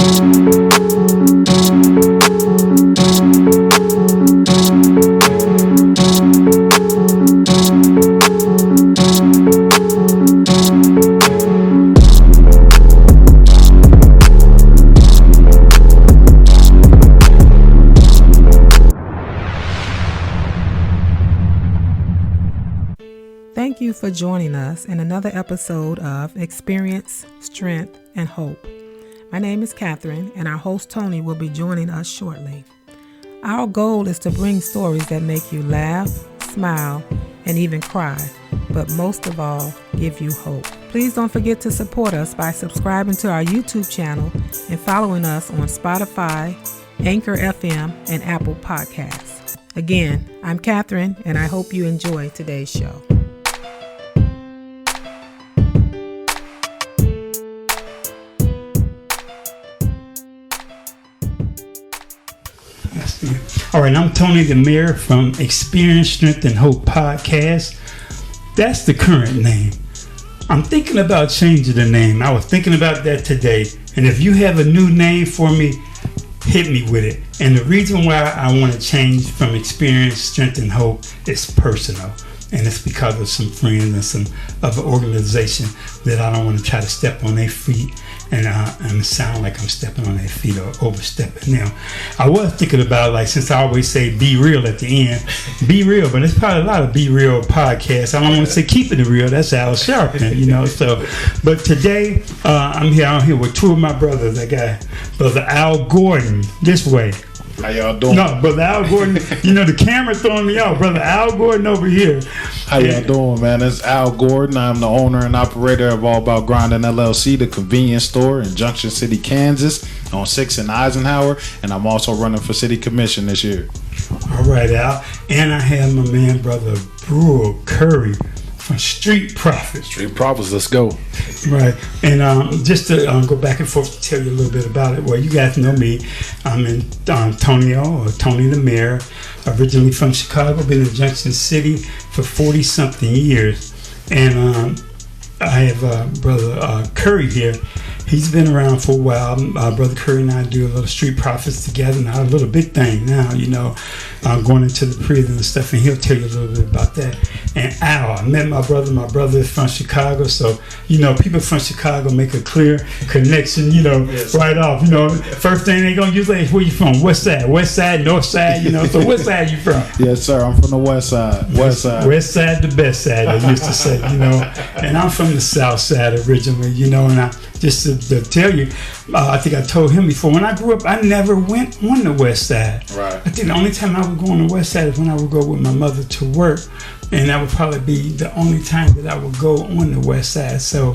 Thank you for joining us in another episode of Experience, Strength, and Hope. My name is Catherine, and our host Tony will be joining us shortly. Our goal is to bring stories that make you laugh, smile, and even cry, but most of all, give you hope. Please don't forget to support us by subscribing to our YouTube channel and following us on Spotify, Anchor FM, and Apple Podcasts. Again, I'm Catherine, and I hope you enjoy today's show. All right, I'm Tony the Mayor from Experience, Strength, and Hope podcast. That's the current name. I'm thinking about changing the name. I was thinking about that today. And if you have a new name for me, hit me with it. And the reason why I want to change from Experience, Strength, and Hope is personal. And it's because of some friends and some of an organization that I don't want to try to step on their feet and sound like I'm stepping on their feet or overstepping them. I was thinking about, like, since I always say be real at the end, be real, but there's probably a lot of be real podcasts. I don't want to say keeping it real. That's Al Sharpton, So, but today I'm here with two of my brothers. I got Brother Al Gordon this way. How y'all doing? No, Brother Al Gordon, the camera throwing me off. Brother Al Gordon over here. How y'all doing, man? It's Al Gordon. I'm the owner and operator of All Bout Grinding LLC, the convenience store in Junction City, Kansas, on 6th and Eisenhower, and I'm also running for city commission this year. All right, Al. And I have my man, Brother Brewel Currie from Street Profits. Street Profits, let's go. Right. And just to go back and forth to tell you a little bit about it. Well, you guys know me. I'm in Tonio, or Tony the Mayor, originally from Chicago, been in Junction City for 40-something years. And I have Brother Currie here. He's been around for a while. Brother Currie and I do a little Street Profits together, not a little big thing now, going into the prison and stuff, and he'll tell you a little bit about that. And Al, I met my brother. My brother is from Chicago, so, people from Chicago make a clear connection, yes, right off. First thing they going to use is, where you from? West side, north side, so what side you from? Yes, sir, I'm from the west side. West side, the best side, they used to say, And I'm from the south side originally, and I just to tell you, I think I told him before, when I grew up, I never went on the west side. Right. I think the only time I would go on the west side is when I would go with my mother to work, and that would probably be the only time that I would go on the west side. So,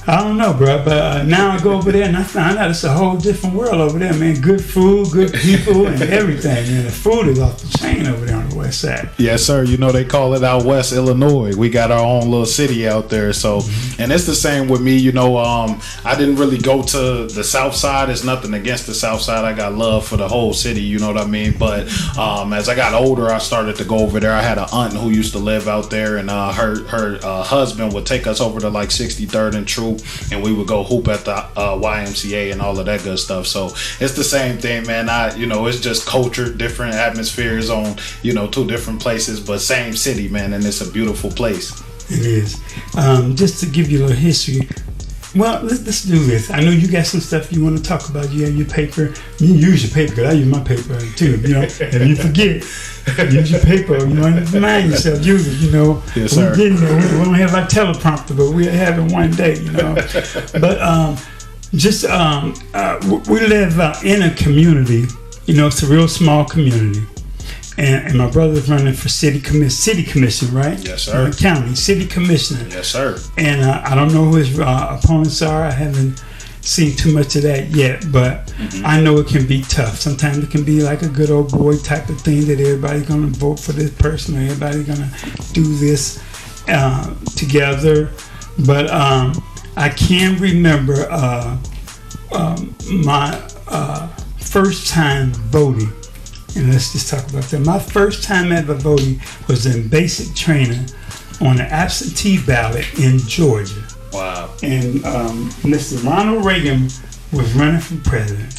I don't know, bro, but now I go over there and I find out it's a whole different world over there, man. Good food, good people, and everything. And the food is off the chain over there on the west side. Yes, sir. They call it out west Illinois. We got our own little city out there. So, and it's the same with me. I didn't really go to the south side. It's nothing against the south side. I got love for the whole city. You know what I mean? But as I got older, I started to go over there. I had an aunt who used to live out there, and her husband would take us over to like 63rd and True. And we would go hoop at the YMCA and all of that good stuff. So it's the same thing, man. It's just culture, different atmospheres on, two different places, but same city, man. And it's a beautiful place. It is. Just to give you a little history. Well, let's do this. I know you got some stuff you want to talk about. You have your paper. You use your paper, because I use my paper too. If you forget, use your paper. And remind yourself, use it. Yes, sir. We don't have our teleprompter, but we'll have it one day. But we live in a community. It's a real small community. And my brother's running for city commission, right? Yes, sir. County city commissioner. Yes, sir. And I don't know who his opponents are. I haven't seen too much of that yet, but I know it can be tough. Sometimes it can be like a good old boy type of thing, that everybody's going to vote for this person, or everybody's going to do this together. But I can remember my first time voting. And let's just talk about that. My first time ever voting was in basic training on an absentee ballot in Georgia. Wow. And Mr. Ronald Reagan was running for president.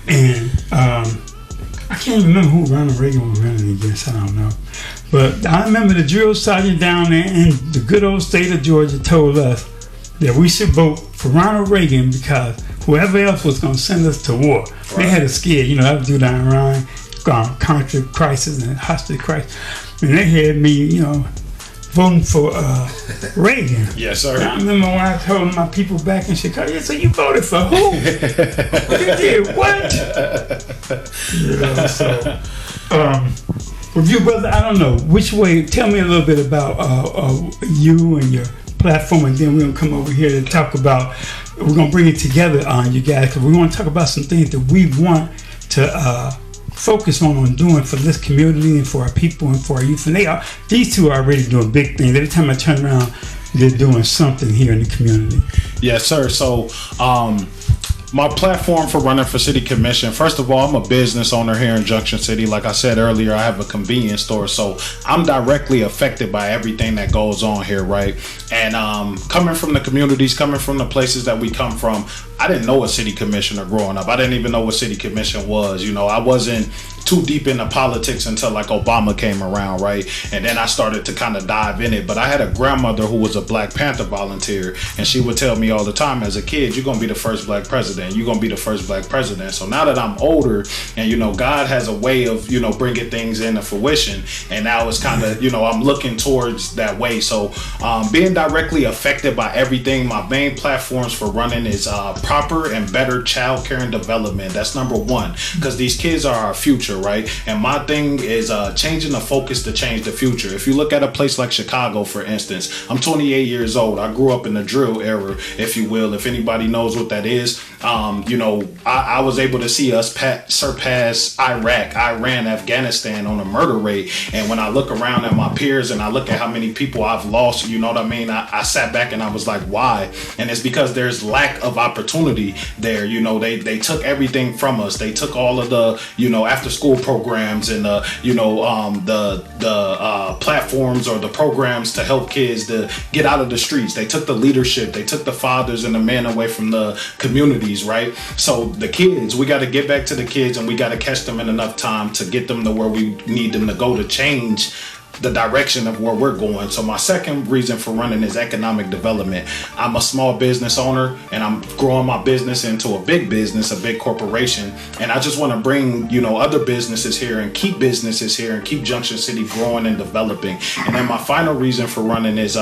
And I can't remember who Ronald Reagan was running against. I don't know. But I remember the drill sergeant down there in the good old state of Georgia told us that we should vote for Ronald Reagan because whoever else was going to send us to war. Right. They had us scared. That was due to Iran, country crisis and hostage crisis. And they had me, voting for Reagan. Yes, sir. And I remember when I told my people back in Chicago, so you voted for who? You did what? With you, brother, I don't know. Which way? Tell me a little bit about you and your platform, and then we're going to come over here to talk about, we're going to bring it together on you guys, because we want to talk about some things that we want to focus on doing for this community and for our people and for our youth. And these two are already doing big things. Every time I turn around, they're doing something here in the community. Yes, sir. So, my platform for running for city commission, first of all, I'm a business owner here in Junction City. Like I said earlier, I have a convenience store, so I'm directly affected by everything that goes on here, right? And coming from the communities, coming from the places that we come from, I didn't know a city commissioner growing up. I didn't even know what city commission was. I wasn't too deep into politics until like Obama came around, right? And then I started to kind of dive in it. But I had a grandmother who was a Black Panther volunteer, and she would tell me all the time, as a kid, you're gonna be the first Black president. You're gonna be the first Black president. So now that I'm older, and God has a way of bringing things into fruition, and now it's kind of I'm looking towards that way. So being directly affected by everything, my main platforms for running is proper and better child care and development. That's number one, because these kids are our future, right? And my thing is changing the focus to change the future. If you look at a place like Chicago, for instance, I'm 28 years old. I grew up in the drill era, if you will. If anybody knows what that is, I was able to see us surpass Iraq, Iran, Afghanistan on a murder rate. And when I look around at my peers and I look at how many people I've lost, you know what I mean? I sat back and I was like, why? And it's because there's lack of opportunity there. They took everything from us. They took all of the, after school programs and the platforms or the programs to help kids to get out of the streets. They took the leadership. They took the fathers and the men away from the communities, right? So the kids, we got to get back to the kids, and we got to catch them in enough time to get them to where we need them to go to change the direction of where we're going. So my second reason for running is economic development. I'm a small business owner, and I'm growing my business into a big business, a big corporation. And I just want to bring, other businesses here and keep businesses here and keep Junction City growing and developing. And then my final reason for running is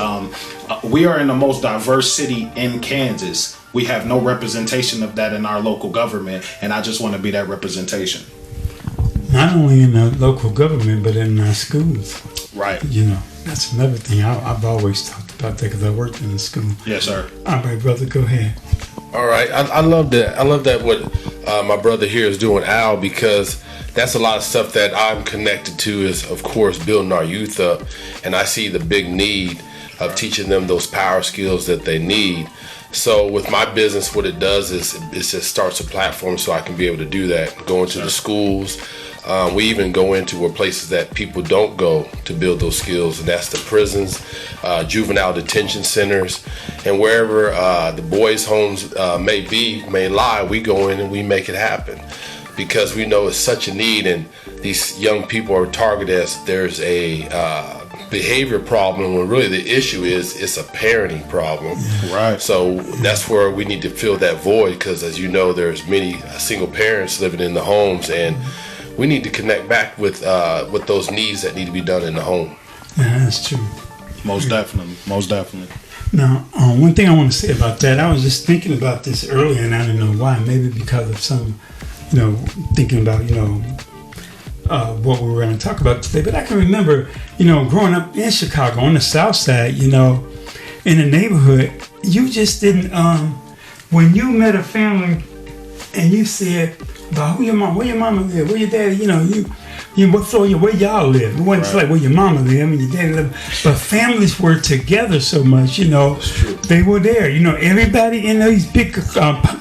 we are in the most diverse city in Kansas. We have no representation of that in our local government, and I just want to be that representation. Not only in the local government, but in our schools. Right. That's another thing. I've always talked about that because I worked in the school. Yes, sir. All right, brother, go ahead. All right. I love that. I love that what my brother here is doing, Al, because that's a lot of stuff that I'm connected to is, of course, building our youth up. And I see the big need of teaching them those power skills that they need. So with my business, what it does is it just starts a platform so I can be able to do that. Go into the schools. We even go into where places that people don't go to build those skills, and that's the prisons, juvenile detention centers, and wherever the boys' homes may lie, we go in and we make it happen because we know it's such a need, and these young people are targeted as there's a behavior problem when really the issue is it's a parenting problem. Right. So that's where we need to fill that void because, as you know, there's many single parents living in the homes, and we need to connect back with those needs that need to be done in the home. Yeah, that's true. Most definitely. Now, one thing I want to say about that, I was just thinking about this earlier, and I don't know why. Maybe because of some, thinking about, what we were going to talk about today. But I can remember, growing up in Chicago on the South Side, in the neighborhood, you just didn't. When you met a family and you said, "But who your mom? Where your mama live? Where your daddy?" You what floor? Where y'all live? It wasn't like where your mama live and your daddy live. But families were together so much, they were there. Everybody in these big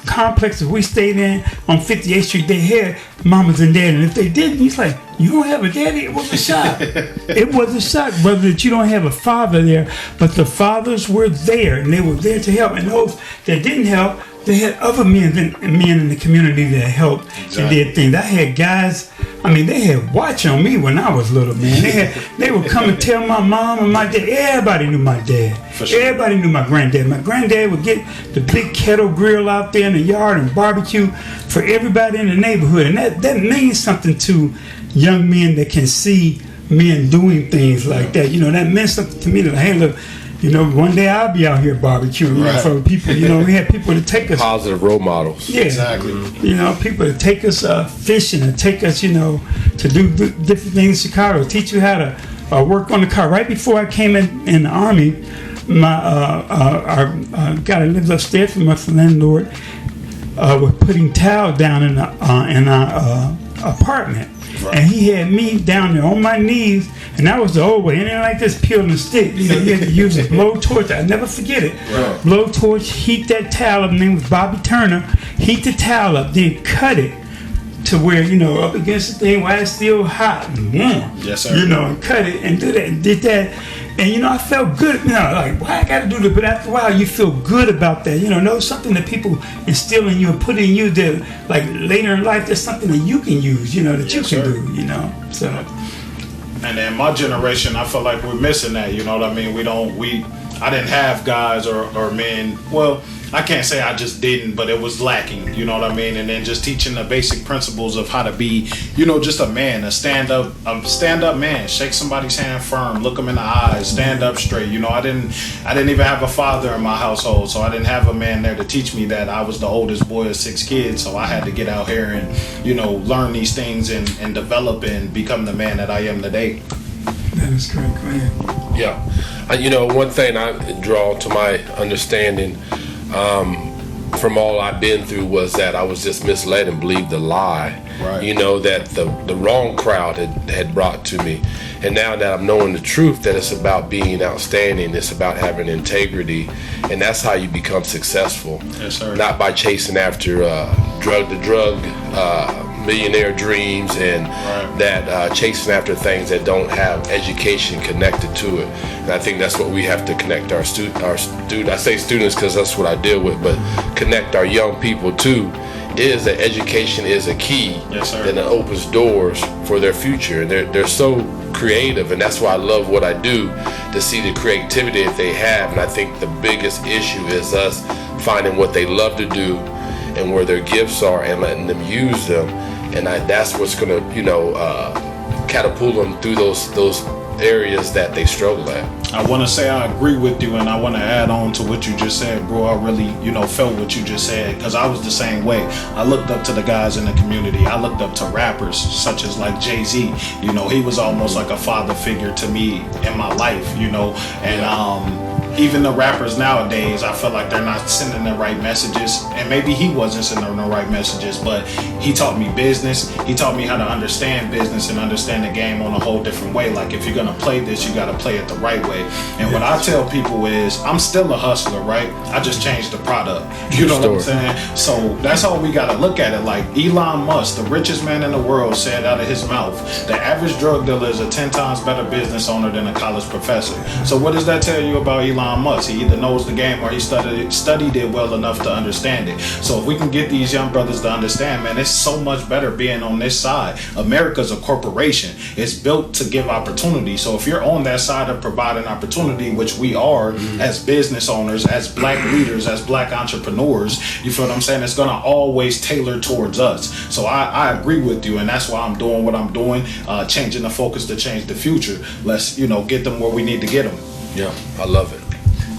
complexes we stayed in on 58th Street, they had mamas and daddy. And if they didn't, it's like, you don't have a daddy? It was a shock. It was a shock, brother, that you don't have a father there. But the fathers were there, and they were there to help. And those that didn't help, they had other men in the community that helped and did things. I had guys. I mean, they had watch on me when I was little, man. They would come and tell my mom and my dad. Everybody knew my dad. Sure. Everybody knew my granddad. My granddad would get the big kettle grill out there in the yard and barbecue for everybody in the neighborhood. And that means something to young men that can see men doing things like that. You know, that meant something to me. That, hey, look, you know, one day I'll be out here barbecuing for people. You know, we had people to take us. Positive role models. Yeah, exactly. You know, people to take us fishing and take us, you know, to do different things in Chicago, teach you how to work on the car. Right before I came in the Army, our guy that lives upstairs from us, the landlord, was putting tile down in our apartment. Right. And he had me down there on my knees, and that was the old way. Anything like this, peeling a stick. You know, you had to use a blowtorch. I'll never forget it. Right. Blowtorch, heat that towel up. His name was Bobby Turner. Heat the towel up, then cut it to where, you know, up against the thing while it's still hot and warm. Yes, sir. You know, and cut it and do that and did that. And, you know, I felt good. You know, like, why I got to do this? But after a while, you feel good about that. You know, something that people instill in you and put in you that, like, later in life, there's something that you can use, you know, that you can do, you know. So. And then my generation, I feel like we're missing that, you know what I mean? I didn't have guys or men, well, I can't say I just didn't, but it was lacking, you know what I mean? And then just teaching the basic principles of how to be, you know, just a man, a stand-up man. Shake somebody's hand firm, look them in the eyes, stand up straight. You know, I didn't even have a father in my household, so I didn't have a man there to teach me that. I was the oldest boy of 6 kids, so I had to get out here and, you know, learn these things and develop and become the man that I am today. That is correct, man. Yeah. You know, one thing I draw to my understanding from all I've been through was that I was just misled and believed a lie. Right. You know, that the wrong crowd had brought to me. And now that I'm knowing the truth, that it's about being outstanding, it's about having integrity, and that's how you become successful. Yes, sir. Not by chasing after drug millionaire dreams and that chasing after things that don't have education connected to it. And I think that's what we have to connect our students. I say students because that's what I deal with, but connect our young people to is that education is a key. Yes, sir. That it opens doors for their future, and they're so creative, and that's why I love what I do, to see the creativity that they have. And I think the biggest issue is us finding what they love to do and where their gifts are and letting them use them, and that's what's going to, you know, catapult them through those areas that they struggle at. I want to say I agree with you, and I want to add on to what you just said, bro. I really, you know, felt what you just said, because I was the same way. I looked up to the guys in the community. I looked up to rappers such as like Jay-Z. You know, he was almost like a father figure to me in my life, you know, and even the rappers nowadays, I feel like they're not sending the right messages, and maybe he wasn't sending the right messages, but he taught me business. He taught me how to understand business and understand the game on a whole different way. Like, if you're gonna play this, you gotta play it the right way. And what I tell people is, I'm still a hustler, right? I just changed the product. You know what I'm saying? So that's how we gotta look at it. Like Elon Musk, the richest man in the world, said out of his mouth, the average drug dealer is a 10 times better business owner than a college professor. So what does that tell you about Elon Musk? He either knows the game or he studied it well enough to understand it. So if we can get these young brothers to understand, man, it's so much better being on this side. America's a corporation. It's built to give opportunity. So if you're on that side of providing opportunity, which we are as business owners, as black leaders, as black entrepreneurs, you feel what I'm saying? It's going to always tailor towards us. So I agree with you, and that's why I'm doing what I'm doing, changing the focus to change the future. Let's, you know, get them where we need to get them. Yeah, I love it.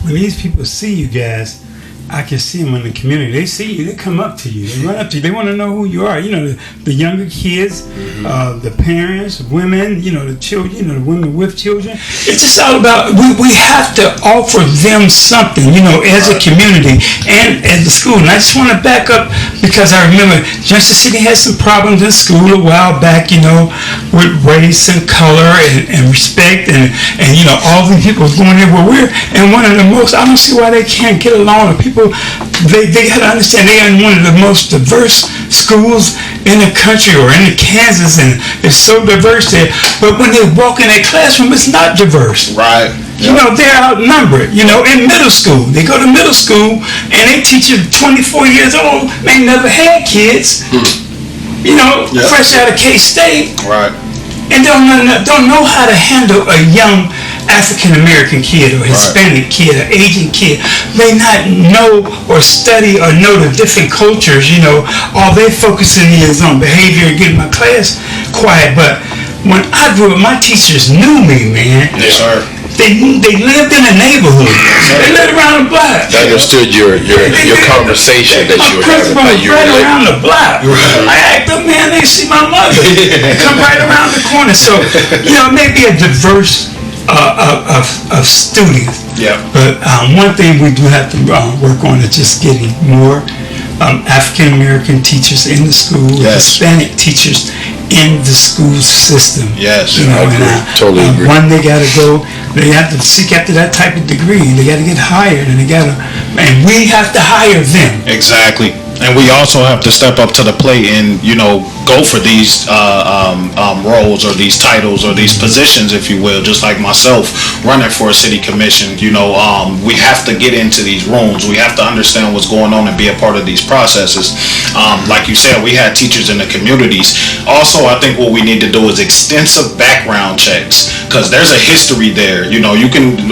When these people see you guys, I can see them in the community. They see you, they come up to you, they run up to you, they want to know who you are. You know, the younger kids, the parents, women, you know, the children, you know, the women with children. It's just all about, we have to offer them something, you know, as a community and as the school. And I just want to back up, because I remember Junction City had some problems in school a while back, you know, with race and color and respect and you know, all these people going there where we're in one of the most, I don't see why they can't get along. People, they got to understand they are in one of the most diverse schools in the country, or in Kansas, and it's so diverse there. But when they walk in a classroom, it's not diverse. Right. You know, they're outnumbered. You know, in middle school, they go to middle school and they teach you 24 years old. They never had kids. You know, fresh out of K-State. Right. And don't know how to handle a young African American kid or Hispanic kid or Asian kid. May not know or study or know the different cultures. You know, all they focusing is on behavior and getting my class quiet. But when I grew up, my teachers knew me, man. Yes, sir. They lived in a neighborhood. They lived around the block. They understood your conversation that you were having. Right around the block. I act up, man, they see my mother. They come right around the corner. So, you know, maybe a diverse of students. Yeah. But one thing we do have to work on is just getting more African American teachers in the school, Hispanic teachers in the school system. Yes, you know, I agree. Totally agree. One, they got to go. They have to seek after that type of degree. They got to get hired, and we have to hire them. Exactly. And we also have to step up to the plate and, you know, go for these roles or these titles or these positions, if you will, just like myself running for a city commission. You know, we have to get into these rooms. We have to understand what's going on and be a part of these processes. Like you said, we had teachers in the communities. Also, I think what we need to do is extensive background checks, because there's a history there. You know,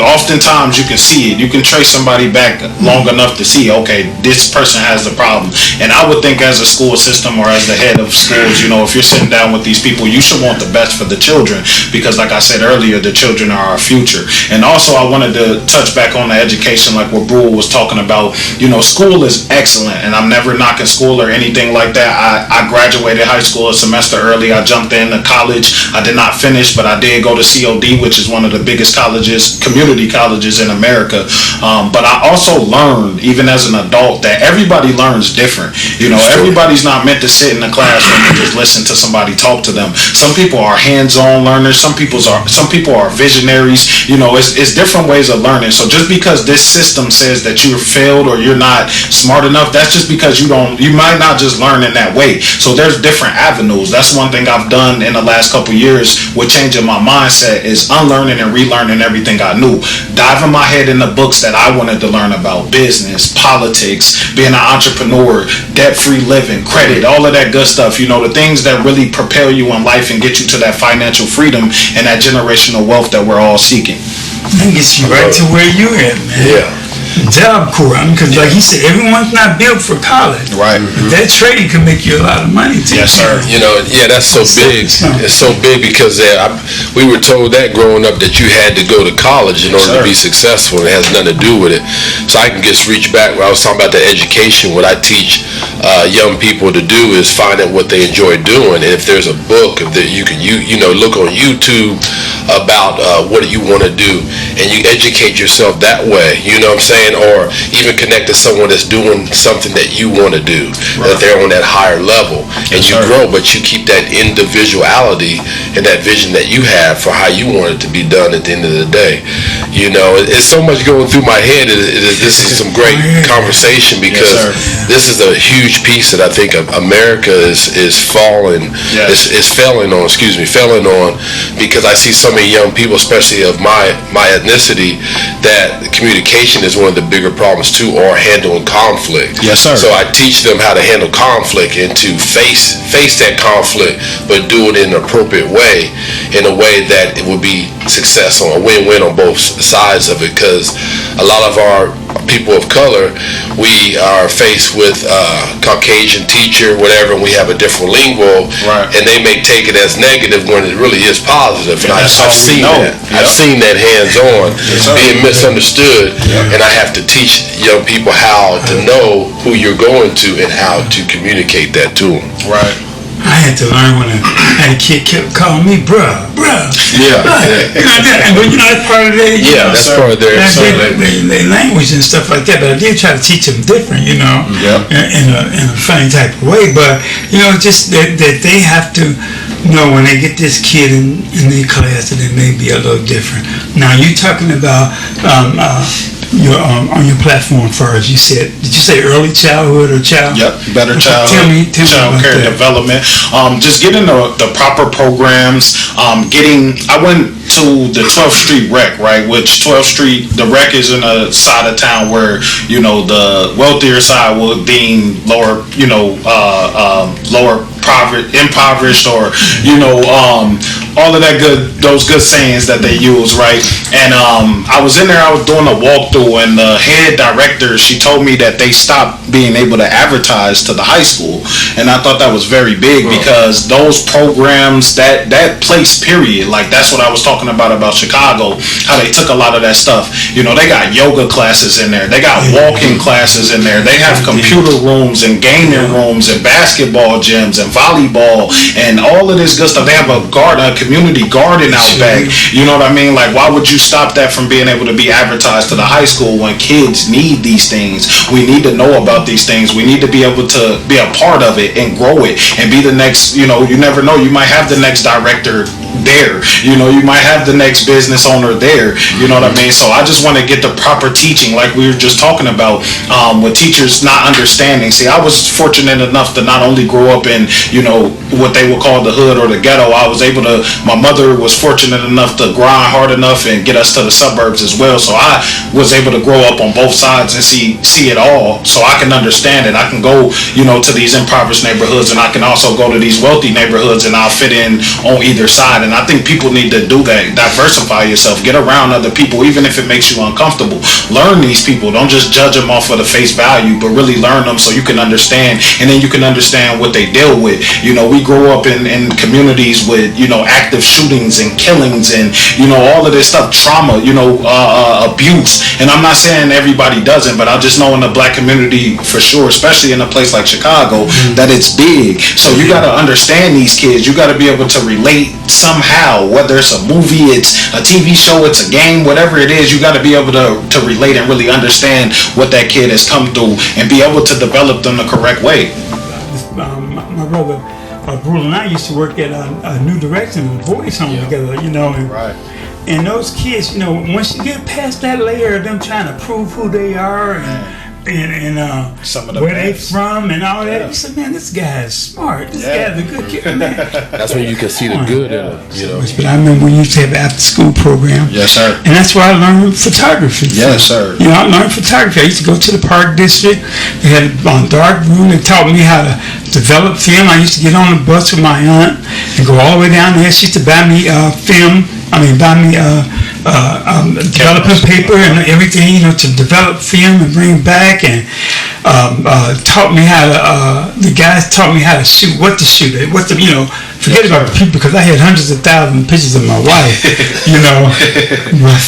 oftentimes you can see it. You can trace somebody back long enough to see, okay, this person has a problem. And I would think as a school system or as the head of schools, you know, if you're sitting down with these people, you should want the best for the children, because like I said earlier, the children are our future. And also I wanted to touch back on the education, like what Brewel was talking about. You know, school is excellent, and I'm never knocking school or anything like that. I graduated high school a semester early. I jumped into college. I did not finish, but I did go to COD, which is one of the biggest colleges, community colleges in America. But I also learned, even as an adult, that everybody learns different. You know, everybody's not meant to sit in a classroom and just listen to somebody talk to them. Some people are hands-on learners. Some people are visionaries. You know, it's different ways of learning. So just because this system says that you're failed or you're not smart enough, that's just because you might not just learn in that way. So there's different avenues. That's one thing I've done in the last couple years with changing my mindset, is unlearning and relearning everything I knew. Diving my head in the books that I wanted to learn about: business, politics, being an entrepreneur, debt-free living, credit, all of that good stuff. You know, the things that really propel you in life and get you to that financial freedom and that generational wealth that we're all seeking. That gets you right to where you're at, man. Yeah. Job Corps, because like he said, everyone's not built for college. Right. But that trade can make you a lot of money too. Yes, sir. You know, that's so big. It's so big because we were told that growing up, that you had to go to college in order to be successful, and it has nothing to do with it. So I can just reach back where I was talking about the education. What I teach young people to do is find out what they enjoy doing, and if there's a book that you can look on YouTube about what you want to do, and you educate yourself that way. You know what I'm saying? Or even connect to someone that's doing something that you want to do, that they're on that higher level, and you grow, but you keep that individuality and that vision that you have for how you want it to be done at the end of the day. You know, it's so much going through my head. This is some great conversation, because this is a huge piece that I think America is failing on, because I see so many young people, especially of my ethnicity, that communication is one of the bigger problems too, or handling conflict. Yes, sir. So I teach them how to handle conflict and to face that conflict, but do it in an appropriate way, in a way that it will be successful, a win-win on both sides of it. Because a lot of our people of color, we are faced with Caucasian teacher, whatever, and we have a different lingual, and they may take it as negative when it really is positive. And I've seen that. I've seen that hands-on, being misunderstood, and I have to teach young people how to know who you're going to and how to communicate that to them. Right. I had to learn when a kid kept calling me bruh. Yeah. But you know, that's part of their that's part of their language and stuff like that. But I did try to teach them different, you know, in a funny type of way. But you know, just that they have to know when they get this kid in their class that it may be a little different. Now you talking about on your platform first. Did you say early childhood or child? Yep, better childhood. Tell me child care development. Just getting the proper programs. I went to the 12th Street Rec, right? Which 12th Street, the rec is in a side of town where, the wealthier side will deem lower, lower impoverished, or all of those good sayings that they use, right? And I was in there, I was doing a walkthrough, and the head director, she told me that they stopped being able to advertise to the high school, and I thought that was very big, because those programs, that place, period, like that's what I was talking about Chicago, how they took a lot of that stuff. They got yoga classes in there, they got walking classes in there, they have computer rooms and gaming rooms and basketball gyms and volleyball and all of this good stuff. They have a community garden out back. You know what I mean? Like, why would you stop that from being able to be advertised to the high school when kids need these things? We need to know about these things. We need to be able to be a part of it and grow it and be the next, you never know, you might have the next director there, you might have the next business owner there, you know what I mean? So I just want to get the proper teaching, like we were just talking about, with teachers not understanding. See, I was fortunate enough to not only grow up in, what they would call the hood or the ghetto. My mother was fortunate enough to grind hard enough and get us to the suburbs as well. So I was able to grow up on both sides and see it all, so I can understand it. I can go, to these impoverished neighborhoods, and I can also go to these wealthy neighborhoods, and I'll fit in on either side. And I think people need to do that. Diversify yourself. Get around other people, even if it makes you uncomfortable. Learn these people. Don't just judge them off of the face value, but really learn them so you can understand, and then you can understand what they deal with. We grow up in communities with, active shootings and killings and, all of this stuff, trauma, abuse. And I'm not saying everybody doesn't, but I just know in the black community for sure, especially in a place like Chicago, that it's big. So you got to understand these kids. You got to be able to relate somehow, whether it's a movie, it's a TV show, it's a game, whatever it is, you got to be able to relate and really understand what that kid has come through and be able to develop them the correct way. My brother Brewel and I used to work at a New Direction and Boys Home together, and, right. And those kids, once you get past that layer of them trying to prove who they are and some of the where they from and all that, you said, man, this guy is smart. This guy's a good kid, man. That's when you can see the good in it, But I remember we used to have an after-school program. Yes, sir. And that's where I learned photography. Yes, sir. I learned photography. I used to go to the Park District. They had a dark room. They taught me how to develop film. I used to get on the bus with my aunt and go all the way down there. She used to buy me film. Developing paper and everything, to develop film and bring back, and taught me how to. The guys taught me how to shoot, what to shoot, forget about the people, because I had hundreds of thousands of pictures of my wife.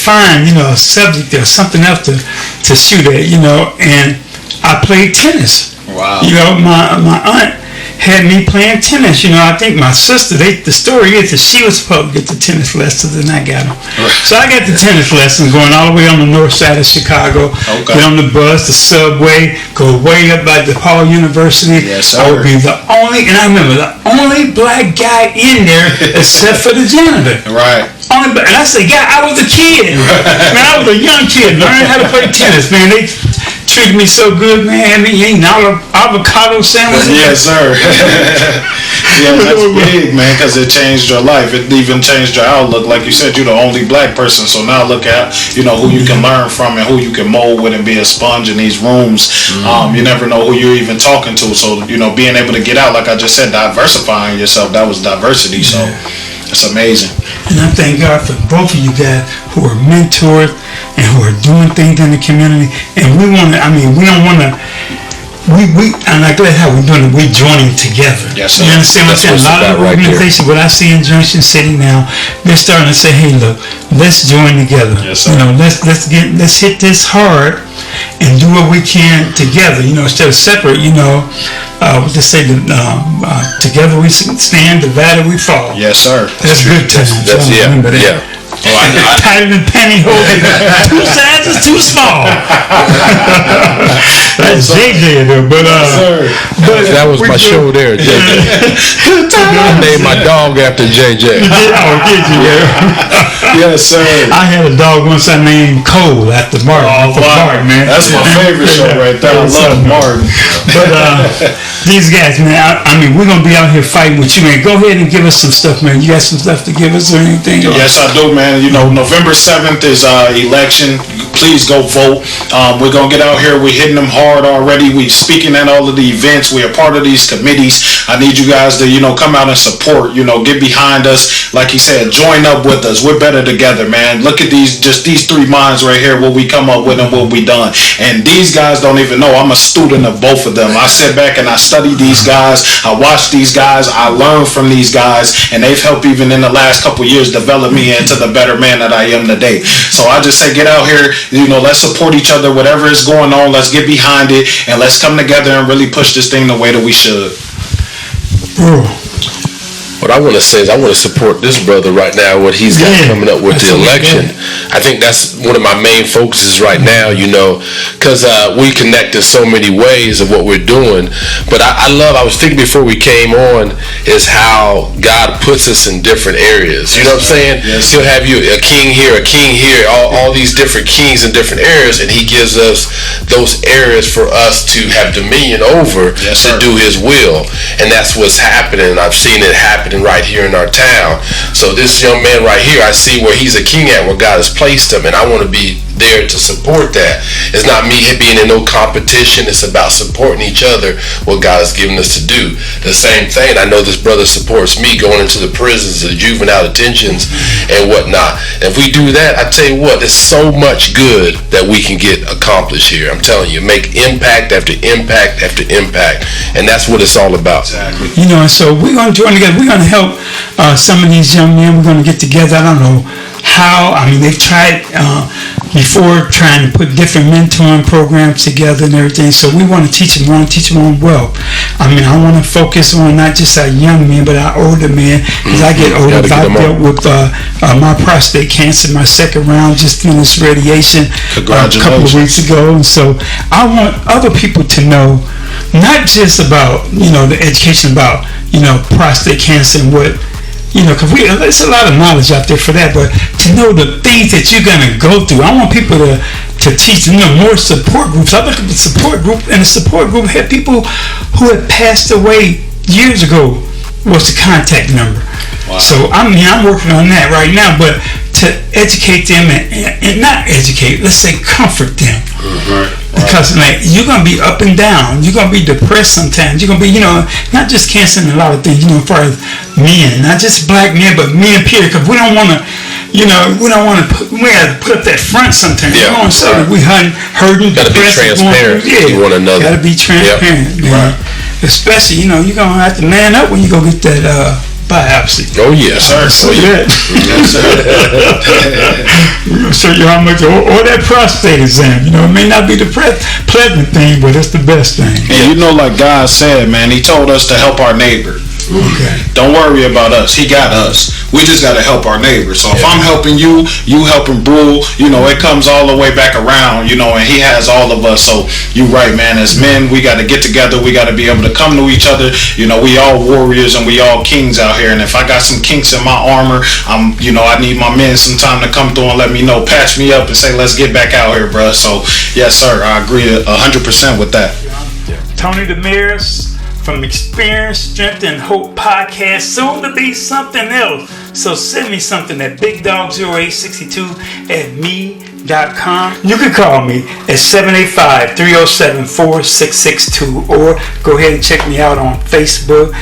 Find a subject or something else to shoot at, and I played tennis. Wow. My aunt had me playing tennis. I think my sister, the story is that she was supposed to get the tennis lessons and I got them. Right. So I got the tennis lessons going all the way on the north side of Chicago. Okay. Get on the bus, the subway, go way up by DePaul University. Yes, sir. I would be the only black guy in there except for the janitor. Right. And I say, I was a kid. Right. Man, I was a young kid learning how to play tennis, man. They treated me so good, man. Had me eating avocado sandwiches. Yes, sir. Yeah, that's big, man, because it changed your life. It even changed your outlook. Like you said, you're the only black person, so now look at, who you can learn from and who you can mold with and be a sponge in these rooms. You never know who you're even talking to. So, being able to get out, like I just said, diversifying yourself, that was diversity. So it's amazing. And I thank God for both of you guys who are mentors and who are doing things in the community. And we don't want to, I'm not glad how we're doing it. We're joining together. Yes, sir. You understand what I'm saying? A lot of the organizations, what I see in Junction City now, they're starting to say, hey, look, let's join together. Yes, sir. Let's hit this hard and do what we can together. Instead of separate. Just say together we stand, divided we fall. Yes, sir. That's good times. Remember that. Yeah. Tighter than pantyhose. 2 sizes too small. That's JJ though, but that was my show there, JJ. I named my dog after JJ. Did you? Yes, sir. I had a dog once I named Cole after Martin. Martin, man. That's my favorite show right there. I love Martin. But these guys, man, I mean, we're going to be out here fighting with you, man. Go ahead and give us some stuff, man. You got some stuff to give us or anything? Yes, I do, man. You know, November 7th is election. Please go vote. We're going to get out here. We're hitting them hard already. We're speaking at all of the events. We are part of these committees. I need you guys to, come out and support, get behind us. Like he said, join up with us. We're better together, man. Look at these three minds right here, what we come up with and what we done. And these guys don't even know. I'm a student of both of them. I sit back and I study these guys. I watch these guys. I learn from these guys. And they've helped even in the last couple years develop me into the better man that I am today. So I just say, get out here, let's support each other. Whatever is going on, let's get behind it. And let's come together and really push this thing the way that we should. What I want to say is I want to support this brother right now, what he's got coming up with the election. I think that's one of my main focuses right now, because we connect in so many ways of what we're doing. But I was thinking before we came on, is how God puts us in different areas. You know what I'm saying? Yes. He'll have you a king here, all these different kings in different areas, and he gives us those areas for us to have dominion over, to do his will. And that's what's happening. I've seen it happen right here in our town. So this young man right here, I see where he's a king at, where God has placed him, and I want to be there to support that. It's not me being in no competition. It's about supporting each other, what God has given us to do. The same thing, I know this brother supports me going into the prisons, the juvenile detentions and whatnot. And if we do that, I tell you what, there's so much good that we can get accomplished here. I'm telling you, make impact after impact after impact, and that's what it's all about. Exactly. And so we're going to join together. We're going to help some of these young men. We're going to get together. I don't know how. I mean, they've tried before trying to put different mentoring programs together and everything. So we want to teach them. We want to teach them on well. I mean, I want to focus on not just our young men, but our older men. As I get older, I dealt with my prostate cancer, my second round, just finished radiation a couple of weeks ago. And so I want other people to know, not just about, the education about, prostate cancer and what, because there's a lot of knowledge out there for that, but to know the things that you're going to go through. I want people to teach, more support groups. I look at the support group, and the support group had people who had passed away years ago. What's the contact number? Wow. So, I'm working on that right now, but to educate them and not educate, let's say comfort them. Mm-hmm. Because you're going to be up and down. You're going to be depressed sometimes. You're going to be, not just cancer and a lot of things, as far as men, not just black men, but men period. Because we don't want to, we got to put up that front sometimes. Yeah, we don't say that we hurting, got to be transparent to one another. Got to be transparent, man. Right. Especially, you're going to have to man up when you go get that biopsy. Oh yes, sir. Yes, sir. We're gonna show you how much, or that prostate exam. It may not be the pleasant thing, but it's the best thing. And like God said, man, He told us to help our neighbor. Okay. Don't worry about us. He got us. We just got to help our neighbor. So if I'm helping you, you helping Brewel, it comes all the way back around, and He has all of us. So you right, man. As men, we got to get together. We got to be able to come to each other. We all warriors and we all kings out here. And if I got some kinks in my armor, I need my men some time to come through and let me know, patch me up and say, let's get back out here, bro. So yes, sir. I agree 100% with that. Tony Demiris from Experience, Strength, and Hope podcast, soon to be something else. So send me something at bigdog0862@me.com. You can call me at 785-307-4662, or go ahead and check me out on Facebook,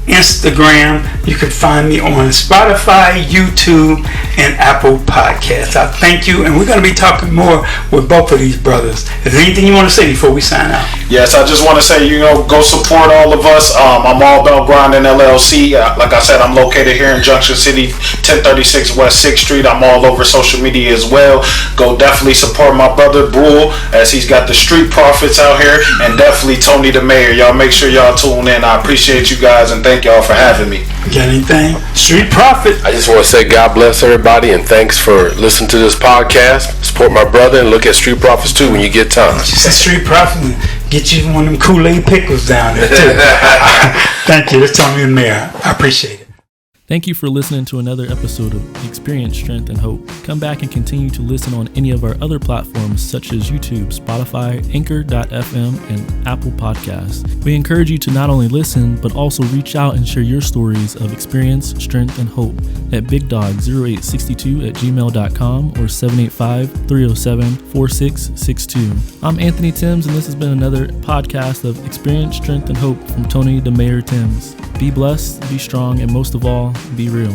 Instagram. You can find me on Spotify, YouTube, and Apple Podcasts. I thank you, and we're going to be talking more with both of these brothers. Is there anything you want to say before we sign out? Yes, I just want to say, go support all of us. I'm All Bout Grinding LLC. Like I said, I'm located here in Junction City, 1036 West 6th Street. I'm all over social media as well. Go definitely support my brother Brewel, as he's got the Street Profits out here, and definitely Tony the Mayor. Y'all make sure y'all tune in. I appreciate you guys, and thank y'all for having me. Got anything? Street Profit. I just want to say God bless everybody, and thanks for listening to this podcast. Support my brother and look at Street Profits too when you get time. Street Profit, get you one of them Kool-Aid pickles down there too. Thank you. That's Tony the Mayor. I appreciate it. Thank you for listening to another episode of Experience, Strength, and Hope. Come back and continue to listen on any of our other platforms such as YouTube, Spotify, Anchor.fm, and Apple Podcasts. We encourage you to not only listen, but also reach out and share your stories of experience, strength, and hope at bigdog0862@gmail.com or 785-307-4662. I'm Anthony Timms, and this has been another podcast of Experience, Strength, and Hope from Tony the Mayor Timms. Be blessed, be strong, and most of all, be real.